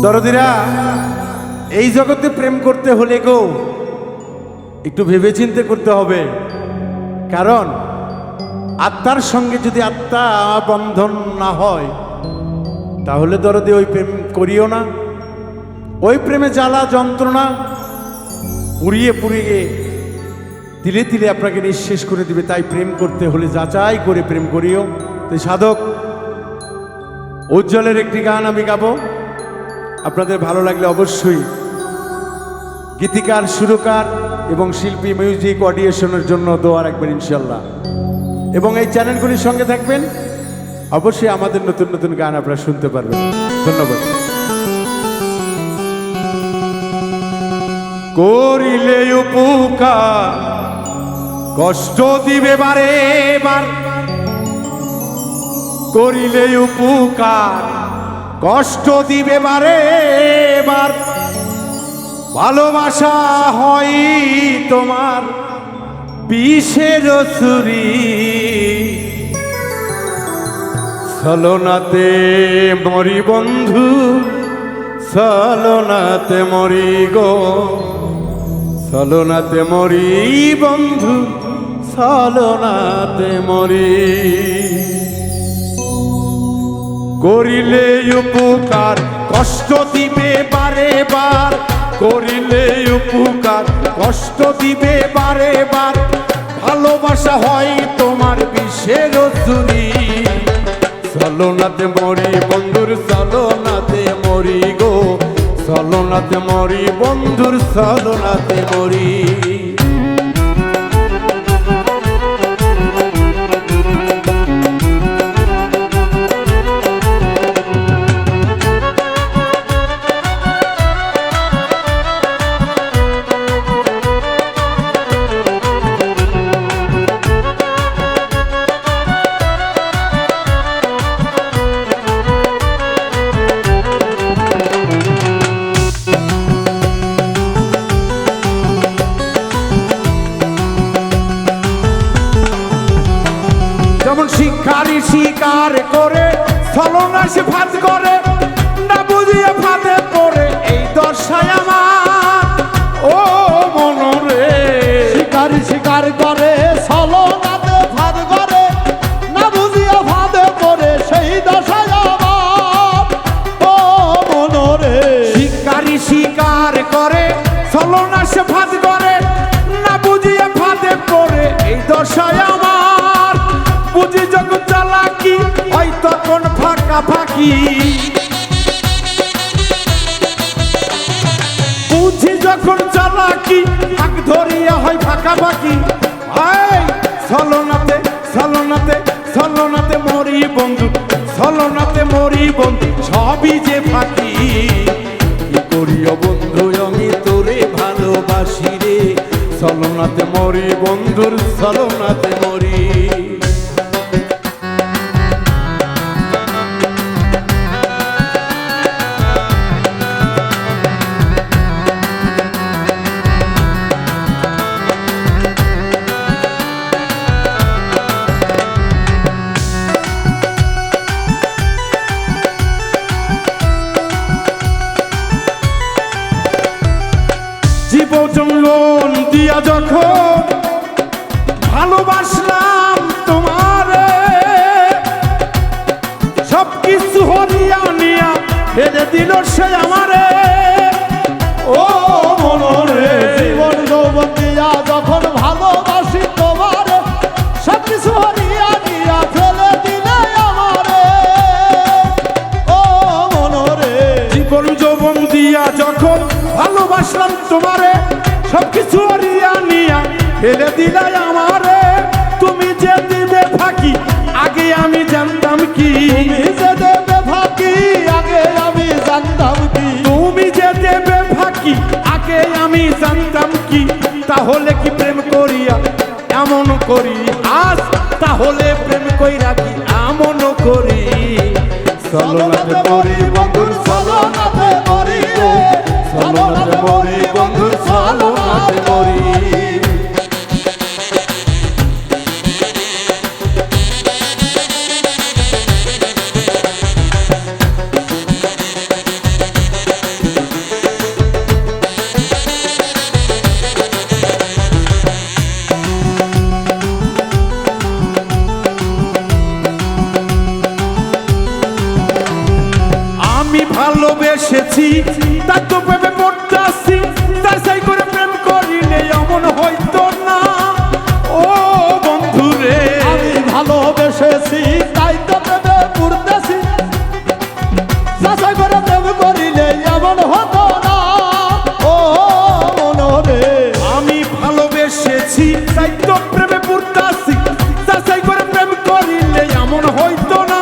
দরদিরা, এই জগতে প্রেম করতে হলে গো একটু ভেবেচিন্তে করতে হবে। কারণ আত্মার সঙ্গে যদি আত্মা বন্ধন না হয় তাহলে দরদি ওই প্রেম করিও না। ওই প্রেমে জ্বালা যন্ত্রণা পুড়িয়ে পুড়িয়ে তিলে তিলে আপনাকে নিঃশেষ করে দিবে। তাই প্রেম করতে হলে যাচাই করে প্রেম করিও। তাই সাধক উজ্জ্বলের একটি গান আমি গাবো, আপনাদের ভালো লাগলে অবশ্যই গীতিকার, সুরকার এবং শিল্পী মিউজিক অডিয়েশনের জন্য দোয়া রাখবেন ইনশাল্লাহ। এবং এই চ্যানেলগুলির সঙ্গে থাকবেন, অবশ্যই আমাদের নতুন নতুন গান আপনারা শুনতে পারবেন। ধন্যবাদ। করিলে উপকার কষ্ট দিবে বারে বার, করিলে উপকার কষ্ট দিবে বারে বার, ভালোবাসা হয় তোমার বিষের ছুরি, ছলনাতে মরি বন্ধু, ছলনাতে মরি গো, ছলনাতে মরি বন্ধু, ছলনাতে মরি। করিলে উপকার কষ্ট দিবে বারে বার, করিলে উপকার কষ্ট দিবে বারে বার, ভালোবাসা হয় তোমার বিষের ছুরি, ছলনাতে মরি বন্ধুর, ছলনাতে মরি গো, ছলনাতে মরি বন্ধুর, ছলনাতে মরি। শিকারি শিকার করে ছলনা সে ফাঁদ করে, না বুঝিয়ে ফাঁদে পড়ে এই দশায় আমার ও মনরে। শিকারি শিকার করে ছলনাতে ফাঁদ করে, না বুঝিয়ে ফাঁদে পড়ে সেই দশায় আমার ও মনরে। শিকারি শিকার করে ছলনা সে ফাঁদ করে, না বুঝিয়ে ফাঁদে পড়ে এই দশায় আমার, বুঝি যখন চালাকি হয় তখন ফাঁকা ফাঁকি, বুঝি যখন চালাকি ফাঁক ধরিয়া হয় ফাঁকা ফাঁকি। ছলনাতে ছলনাতে ছলনাতে মরি বন্ধু, ছলনাতে মরি বন্ধু, সবই যে ফাঁকি। কি করিও বন্ধু আমি তোরে ভালোবাসি রে, ছলনাতে মরি বন্ধুর, ছলনাতে মরি। জীবন দিয়া যখন ভালোবাসলাম তোমারে, সব কিছু হরিয়া নিয়া ফেলে দিল সে আমারে ও মনরে। জীবন যৌবন দিয়া যখন ভালোবাসি তোমারে, সব কিছু হরিয়া নিয়া ফেলে দিলে আমারে ও মনরে। জীবন যৌবন দিয়া যখন ভালোবাসলাম তোমারে, সবকিছু হরিয়া নিয়া ফেলে দিলাই আমারে, তুমি যে দিবে ফাঁকি আগে আমি জানতাম কি, তুমি যে দেবে ফাঁকি আগে আমি জানতাম কি, তুমি যে দেবে ফাঁকি আগে আমি জানতাম কি। তাহলে কি প্রেম করিয়া এমন করি আজ, তাহলে প্রেম কইরা কি এমন করি। ছলনাতে মরি বন্ধুর, ছলনাতে মরি গো, ছলনাতে মরি বন্ধুর, ছলনাতে মরি। আমি ভালোবেসেছি তাই তো প্রেমে পড়তাছি, যাচাই করে প্রেম করিলে এমন হইতো না। ও বন্ধু রে, আমি ভালোবেসেছি তাই তো প্রেমে পড়তেছি, যাচাই করে প্রেম করিলে এমন হতো না। ও মনরে, আমি ভালোবেসেছি তাই তো প্রেমে পড়তাছি, যাচাই করে প্রেম করিলে এমন হইতো না।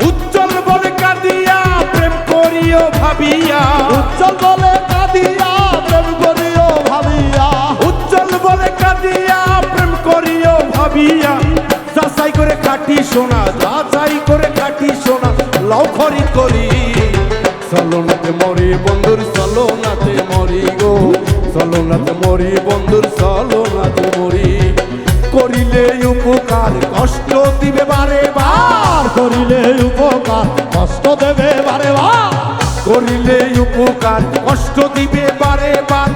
উজ্জ্বল বলে কাঁদিয়া প্রেম করিও ভাবিয়া, উজ্জ্বল বলে কাঁদিয়া প্রেম করিও ভাবিয়া, উজ্জ্বল বলে কাঁদিয়া প্রেম করিও ভাবিয়া, যাচাই করে খাটি সোনা, যাচাই করে খাটি সোনা লও খরিদ করি। চলো নাতে মরি বন্ধুর, চলো নাতে মরি গো, চলো নাতে মরি বন্ধুর, চলো নাতে মরি। করিলে উপকার কষ্ট দিবে বারে বার, আর করিলে উপকার কষ্ট দেবে বারে বার, করিলে উপকার কষ্ট দিবে বারে বার।